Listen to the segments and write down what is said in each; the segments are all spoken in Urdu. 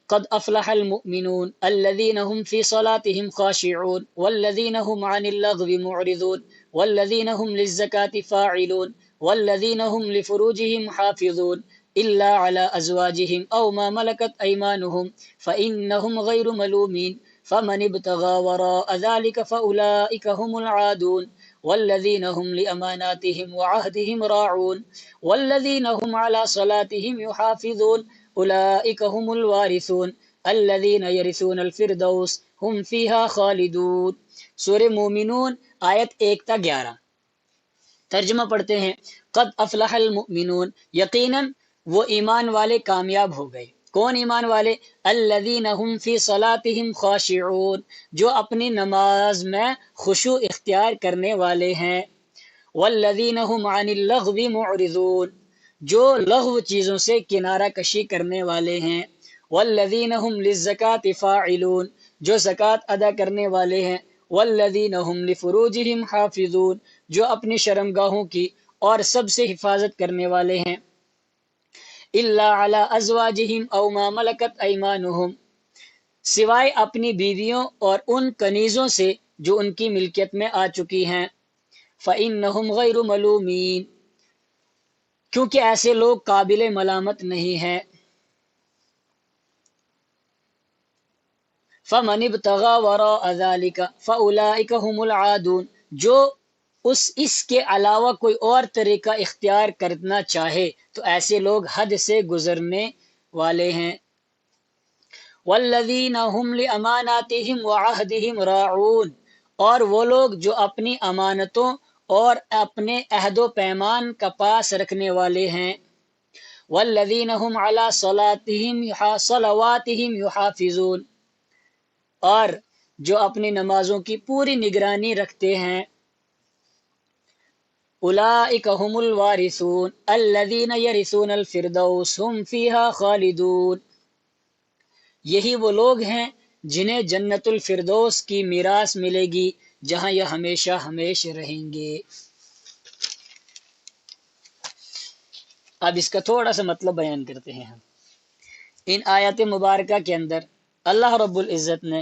قد افلح المؤمنون الذين هم في صلاتهم خاشعون والذين هم عن اللغو معرضون والذين هم للزكاة فاعلون والذين هم لفروجهم حافظون إلا على أزواجهم أو ما ملكت أيمانهم فإنهم غير ملومين فمن ابتغى وراء ذلك فأولئك هم العادون والذين هم لأماناتهم وعهدهم راعون والذين هم على صلاتهم يحافظون أولئك هم الوارثون الذين يرثون الفردوس هم فيها خالدون۔ سورہ مومنون آیت 1 تا 11۔ ترجمہ پڑھتے ہیں۔ قد افلح المؤمنون، یقیناً وہ ایمان والے کامیاب ہو گئے۔ کون ایمان والے؟ الذین هم فی صلاتهم خاشعون، جو اپنی نماز میں خشوع اختیار کرنے والے ہیں۔ والذین هم عن اللغو معرضون، جو لغو چیزوں سے کنارہ کشی کرنے والے ہیں۔ والذین هم للزکاة فاعلون، جو زکوٰۃ ادا کرنے والے ہیں۔ والذین هم لفروجهم حافظون، جو اپنی شرمگاہوں کی اور سب سے حفاظت کرنے والے ہیں۔ الا علی ازواجہم او ما ملکت ایمانہم، سوائے اپنی بیویوں اور ان کنیزوں سے جو ان کی ملکیت میں آ چکی ہیں۔ فإنہم غیر ملومین، کیونکہ ایسے لوگ قابل ملامت نہیں ہیں۔ فمن ابتغى وراء ذلك فأولئك هم العادون، جو اس کے علاوہ کوئی اور طریقہ اختیار کرنا چاہے تو ایسے لوگ حد سے گزرنے والے ہیں۔ والذین هم لأماناتهم وعہدهم راعون، اور وہ لوگ جو اپنی امانتوں اور اپنے عہد و پیمان کا پاس رکھنے والے ہیں۔ والذین هم علی صلواتهم یحافظون، اور جو اپنی نمازوں کی پوری نگرانی رکھتے ہیں۔ اولئک هم الوارثون الذین یرثون الفردوس هم فیہا خالدون، یہی وہ لوگ ہیں جنہیں جنت الفردوس کی میراث ملے گی، جہاں یہ ہمیشہ ہمیشہ رہیں گے۔ اب اس کا تھوڑا سا مطلب بیان کرتے ہیں ہم۔ ان آیات مبارکہ کے اندر اللہ رب العزت نے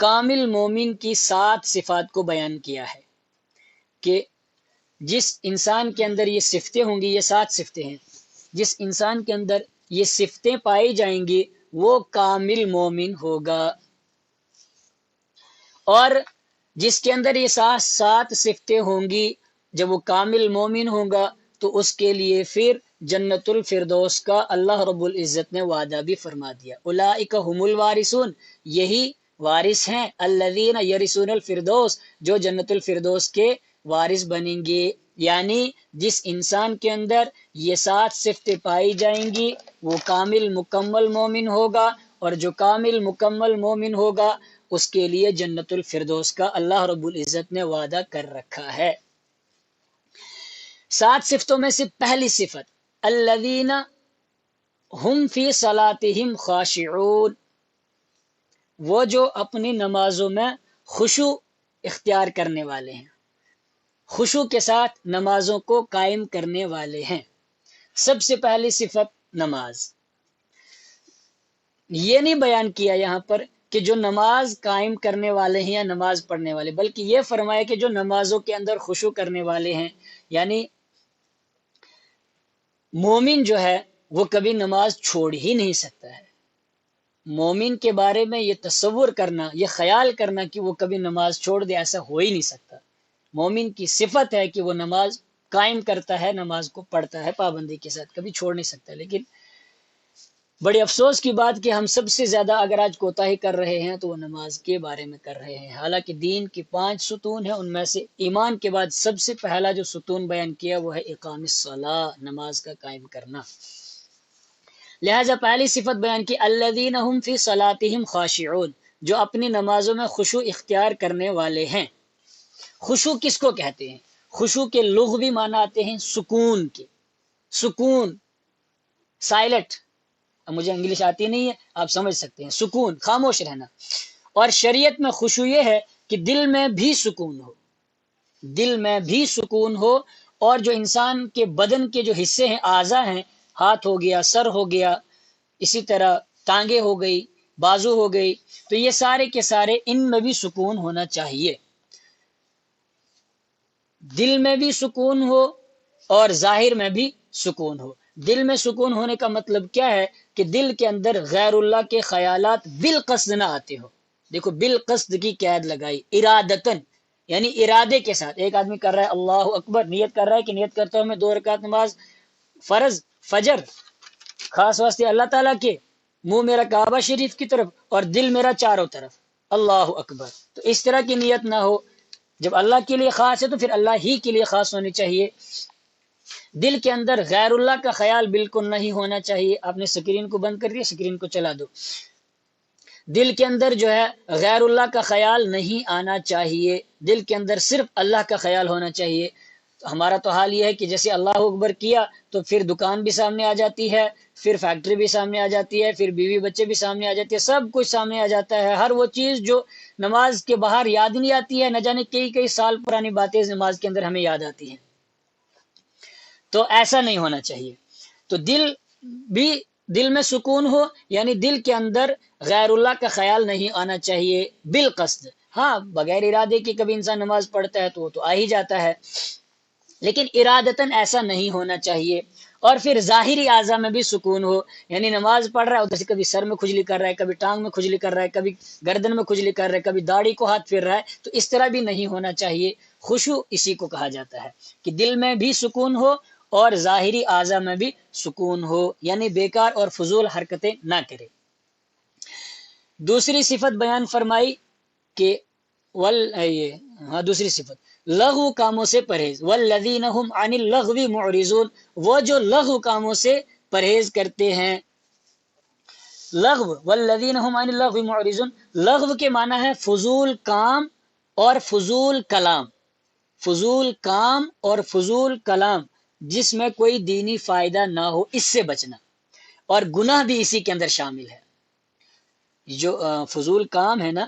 کامل مومن کی 7 صفات کو بیان کیا ہے کہ جس انسان کے اندر یہ صفتیں ہوں گی، یہ 7 صفتیں ہیں، جس انسان کے اندر یہ صفتیں پائی جائیں گی وہ کامل مومن ہوگا، اور جس کے اندر یہ 7 صفتیں ہوں گی، جب وہ کامل مومن ہوگا تو اس کے لیے پھر جنت الفردوس کا اللہ رب العزت نے وعدہ بھی فرما دیا۔ اولئک هم الوارثون، یہی وارث ہیں، الذین یرثون الفردوس، جو جنت الفردوس کے وارث بنیں گے۔ یعنی جس انسان کے اندر یہ 7 صفتیں پائی جائیں گی وہ کامل مکمل مومن ہوگا، اور جو کامل مکمل مومن ہوگا اس کے لیے جنت الفردوس کا اللہ رب العزت نے وعدہ کر رکھا ہے۔ 7 صفتوں میں سے پہلی صفت الذین ہم فی صلاتہم خاشعون، وہ جو اپنی نمازوں میں خشوع اختیار کرنے والے ہیں، خشوع کے ساتھ نمازوں کو قائم کرنے والے ہیں۔ سب سے پہلی صفت نماز۔ یہ نہیں بیان کیا یہاں پر کہ جو نماز قائم کرنے والے ہیں یا نماز پڑھنے والے، بلکہ یہ فرمایا کہ جو نمازوں کے اندر خشوع کرنے والے ہیں، یعنی مومن جو ہے وہ کبھی نماز چھوڑ ہی نہیں سکتا ہے۔ مومن کے بارے میں یہ تصور کرنا، یہ خیال کرنا کہ وہ کبھی نماز چھوڑ دے، ایسا ہو ہی نہیں سکتا۔ مومن کی صفت ہے کہ وہ نماز قائم کرتا ہے، نماز کو پڑھتا ہے پابندی کے ساتھ، کبھی چھوڑ نہیں سکتا۔ لیکن بڑے افسوس کی بات کہ ہم سب سے زیادہ اگر آج کوتاہی کر رہے ہیں تو وہ نماز کے بارے میں کر رہے ہیں، حالانکہ دین کی 5 ستون ہیں، ان میں سے ایمان کے بعد سب سے پہلا جو ستون بیان کیا وہ ہے اقام الصلاۃ، نماز کا قائم کرنا۔ لہذا پہلی صفت بیان کی الذین هم فی صلاتہم خاشعون، جو اپنی نمازوں میں خشوع اختیار کرنے والے ہیں۔ خشوع کس کو کہتے ہیں؟ خشوع کے لغوی معنی آتے ہیں سکون کے، سکون، سائلنٹ، اب مجھے انگلش آتی نہیں ہے، آپ سمجھ سکتے ہیں، سکون، خاموش رہنا۔ اور شریعت میں خشوع یہ ہے کہ دل میں بھی سکون ہو، دل میں بھی سکون ہو، اور جو انسان کے بدن کے جو حصے ہیں، اعضاء ہیں، ہاتھ ہو گیا، سر ہو گیا، اسی طرح ٹانگیں ہو گئی، بازو ہو گئی، تو یہ سارے کے سارے ان میں بھی سکون ہونا چاہیے، دل میں بھی سکون ہو اور ظاہر میں بھی سکون ہو۔ دل میں سکون ہونے کا مطلب کیا ہے کہ دل کے اندر غیر اللہ کے خیالات بالقصد نہ آتے ہو۔ دیکھو بالقصد کی قید لگائی، ارادتن یعنی ارادے کے ساتھ۔ ایک آدمی کر رہا ہے اللہ اکبر، نیت کر رہا ہے کہ نیت کرتا ہوں میں 2 رکعت نماز فرض فجر خاص واسطے اللہ تعالیٰ کے، منہ میرا کعبہ شریف کی طرف اور دل میرا چاروں طرف، اللہ اکبر، تو اس طرح کی نیت نہ ہو۔ جب اللہ کے لیے خاص ہے تو پھر اللہ ہی کے لیے خاص ہونی چاہیے۔ دل کے اندر غیر اللہ کا خیال بالکل نہیں ہونا چاہیے۔ آپ نے سکرین کو بند کر دیا، سکرین کو چلا دو۔ دل کے اندر جو ہے غیر اللہ کا خیال نہیں آنا چاہیے، دل کے اندر صرف اللہ کا خیال ہونا چاہیے۔ ہمارا تو حال یہ ہے کہ جیسے اللہ اکبر کیا تو پھر دکان بھی سامنے آ جاتی ہے، پھر فیکٹری بھی سامنے آ جاتی ہے، پھر بیوی بچے بھی سامنے آ جاتے ہیں، سب کچھ سامنے آ جاتا ہے۔ ہر وہ چیز جو نماز کے باہر یاد نہیں آتی ہے، نہ جانے کئی سال پرانی باتیں نماز کے اندر ہمیں یاد آتی ہیں، تو ایسا نہیں ہونا چاہیے۔ تو دل میں سکون ہو، یعنی دل کے اندر غیر اللہ کا خیال نہیں آنا چاہیے بالقصد۔ ہاں بغیر ارادے کے کبھی انسان نماز پڑھتا ہے تو وہ تو آ ہی جاتا ہے، لیکن ارادتاً ایسا نہیں ہونا چاہیے۔ اور پھر ظاہری اعضاء میں بھی سکون ہو، یعنی نماز پڑھ رہا ہے ادھر سے کبھی سر میں کھجلی کر رہا ہے، کبھی ٹانگ میں کھجلی کر رہا ہے، کبھی گردن میں کھجلی کر رہا ہے، کبھی داڑھی کو ہاتھ پھر رہا ہے، تو اس طرح بھی نہیں ہونا چاہیے۔ خشوع اسی کو کہا جاتا ہے کہ دل میں بھی سکون ہو اور ظاہری اعضاء میں بھی سکون ہو، یعنی بیکار اور فضول حرکتیں نہ کرے۔ دوسری صفت بیان فرمائی کہ دوسری صفت لغو کاموں سے پرہیز، والذین هم عن اللغو معرضون، وہ جو لغو کاموں سے پرہیز کرتے ہیں۔ لغو، والذین هم عن اللغو معرضون، لغو کے معنی ہے فضول کام اور فضول کلام، فضول کام اور فضول کلام جس میں کوئی دینی فائدہ نہ ہو، اس سے بچنا، اور گناہ بھی اسی کے اندر شامل ہے۔ جو فضول کام ہے نا،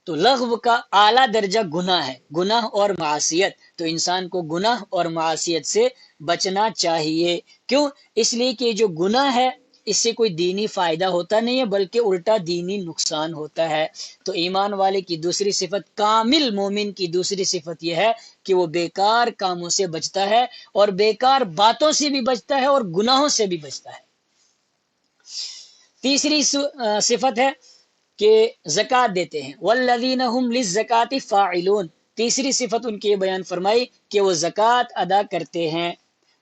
تو لغو کا اعلیٰ درجہ گناہ ہے، گناہ اور معصیت، تو انسان کو گناہ اور معصیت سے بچنا چاہیے۔ کیوں؟ اس لیے کہ جو گناہ ہے اس سے کوئی دینی فائدہ ہوتا نہیں ہے، بلکہ الٹا دینی نقصان ہوتا ہے۔ تو ایمان والے کی دوسری صفت، کامل مومن کی دوسری صفت یہ ہے کہ وہ بیکار کاموں سے بچتا ہے، اور بیکار باتوں سے بھی بچتا ہے، اور گناہوں سے بھی بچتا ہے۔ تیسری صفت ہے کہ زکوٰۃ دیتے ہیں، والذین هم للزکاۃ فاعلون، تیسری صفت ان کی یہ بیان فرمائی کہ وہ زکوٰۃ ادا کرتے ہیں۔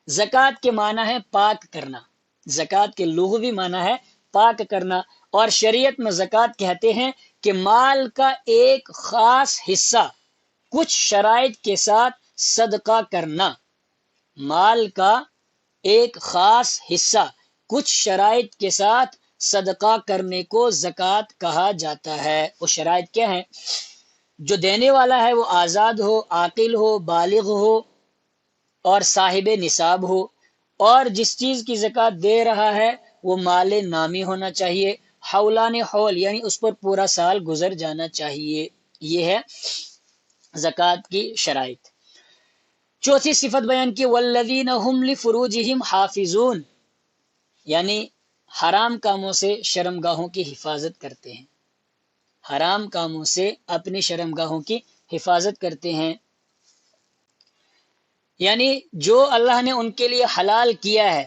زکوٰۃ کے معنی ہے پاک کرنا، زکوٰۃ کے لغوی معنی ہے پاک کرنا، اور شریعت میں زکوٰۃ کہتے ہیں کہ مال کا ایک خاص حصہ کچھ شرائط کے ساتھ صدقہ کرنا، مال کا ایک خاص حصہ کچھ شرائط کے ساتھ صدقہ کرنے کو زکوٰۃ کہا جاتا ہے۔ وہ شرائط کیا ہیں؟ جو دینے والا ہے وہ آزاد ہو، عاقل ہو، بالغ ہو اور صاحب نصاب ہو، اور جس چیز کی زکوٰۃ دے رہا ہے وہ مال نامی ہونا چاہیے، حولان حول یعنی اس پر پورا سال گزر جانا چاہیے۔ یہ ہے زکوٰۃ کی شرائط۔ چوتھی صفت بیان کی، والذین هم لفروجہم حافظون، یعنی حرام کاموں سے شرمگاہوں کی حفاظت کرتے ہیں، حرام کاموں سے اپنی شرمگاہوں کی حفاظت کرتے ہیں، یعنی جو اللہ نے ان کے لیے حلال کیا ہے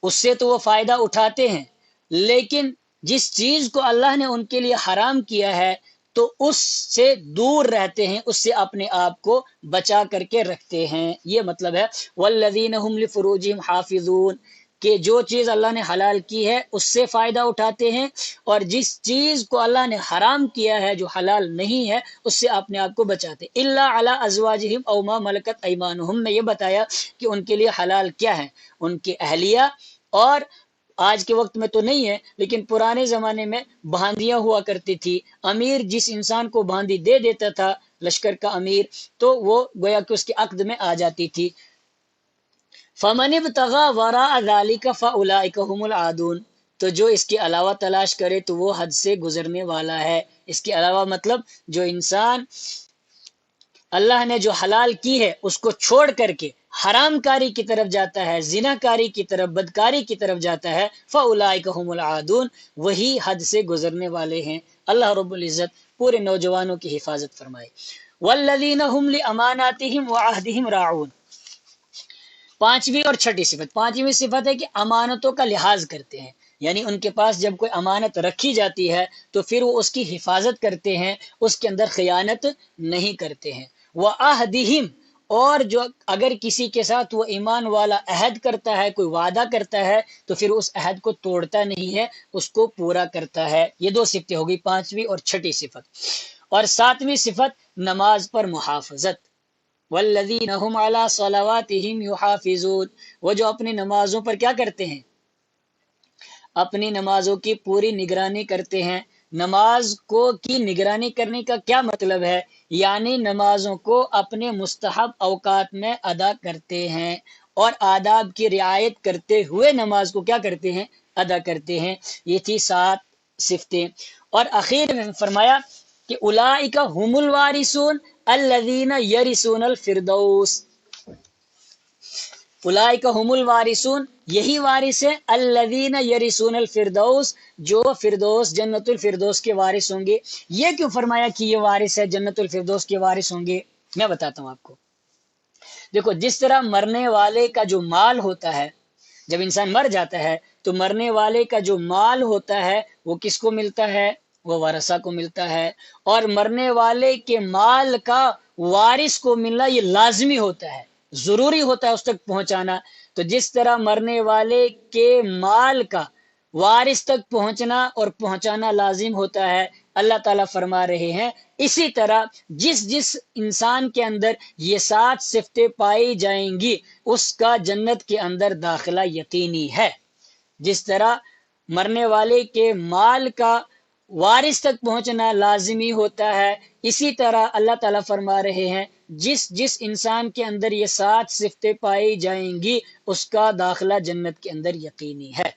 اس سے تو وہ فائدہ اٹھاتے ہیں، لیکن جس چیز کو اللہ نے ان کے لیے حرام کیا ہے تو اس سے دور رہتے ہیں، اس سے اپنے آپ کو بچا کر کے رکھتے ہیں۔ یہ مطلب ہے والذین هم لفروجہم حافظون، کہ جو چیز اللہ نے حلال کی ہے اس سے فائدہ اٹھاتے ہیں، اور جس چیز کو اللہ نے حرام کیا ہے جو حلال نہیں ہے اس سے اپنے آپ کو بچاتے۔ الا علی ازواجہم او ما ملکت ایمانہم، میں یہ بتایا کہ ان کے لیے حلال کیا ہے، ان کے اہلیہ، اور آج کے وقت میں تو نہیں ہے لیکن پرانے زمانے میں باندیاں ہوا کرتی تھی، امیر جس انسان کو باندی دے دیتا تھا، لشکر کا امیر، تو وہ گویا کہ اس کے عقد میں آ جاتی تھی۔ فَمَنِ ابْتَغَىٰ وَرَاءَ ذَلِكَ فَأُولَٰئِكَ هُمُ الْعَادُونَ، تو جو اس کے علاوہ تلاش کرے تو وہ حد سے گزرنے والا ہے۔ اس کے علاوہ مطلب جو انسان اللہ نے جو حلال کی ہے اس کو چھوڑ کر کے حرام کاری کی طرف جاتا ہے، زنا کاری کی طرف، بدکاری کی طرف جاتا ہے، فَأُولَٰئِکَ هُمُ الْعَادُونَ، وہی حد سے گزرنے والے ہیں۔ اللہ رب العزت پورے نوجوانوں کی حفاظت فرمائے۔ وَالَّذِينَ هُمْ لِأَمَانَاتِهِمْ وَعَهْدِهِمْ رَاعُونَ، پانچویں اور چھٹی صفت۔ پانچویں صفت ہے کہ امانتوں کا لحاظ کرتے ہیں، یعنی ان کے پاس جب کوئی امانت رکھی جاتی ہے تو پھر وہ اس کی حفاظت کرتے ہیں، اس کے اندر خیانت نہیں کرتے ہیں۔ وَعَهْدِهِمْ، اور جو اگر کسی کے ساتھ وہ ایمان والا عہد کرتا ہے، کوئی وعدہ کرتا ہے، تو پھر اس عہد کو توڑتا نہیں ہے، اس کو پورا کرتا ہے۔ یہ دو صفتیں ہوگی، پانچویں اور چھٹی صفت۔ اور ساتویں صفت نماز پر محافظت۔ والذین هم علی صلواتہم یحافظون، وہ جو اپنی نمازوں پر کیا کرتے ہیں؟ اپنی نمازوں کی پوری نگرانی کرتے ہیں۔ نماز کی نگرانی کرنے کا کیا مطلب ہے؟ یعنی نمازوں کو اپنے مستحب اوقات میں ادا کرتے ہیں اور آداب کی رعایت کرتے ہوئے نماز کو کیا کرتے ہیں؟ ادا کرتے ہیں۔ یہ تھی 7 صفتیں۔ اور اخیر میں فرمایا کہ اولئک هم الوارثون الذین یرثون الفردوس، اولئک هم الوارثون، یہی وارث ہیں، الذین یرثون الفردوس، جو فردوس، جنت الفردوس کے وارث ہوں گے۔ یہ کیوں فرمایا کہ یہ وارث ہے، جنت الفردوس کے وارث ہوں گے؟ میں بتاتا ہوں آپ کو۔ دیکھو، جس طرح مرنے والے کا جو مال ہوتا ہے، جب انسان مر جاتا ہے تو مرنے والے کا جو مال ہوتا ہے وہ کس کو ملتا ہے؟ وہ ورثہ کو ملتا ہے۔ اور مرنے والے کے مال کا وارث کو ملنا یہ لازمی ہوتا ہے، ضروری ہوتا ہے اس تک پہنچانا۔ تو جس طرح مرنے والے کے مال کا وارث تک پہنچنا اور پہنچانا لازم ہوتا ہے، اللہ تعالیٰ فرما رہے ہیں اسی طرح جس انسان کے اندر یہ 7 صفتیں پائی جائیں گی اس کا جنت کے اندر داخلہ یقینی ہے۔ جس طرح مرنے والے کے مال کا وارث تک پہنچنا لازمی ہوتا ہے، اسی طرح اللہ تعالیٰ فرما رہے ہیں جس انسان کے اندر یہ 7 صفتیں پائی جائیں گی اس کا داخلہ جنت کے اندر یقینی ہے۔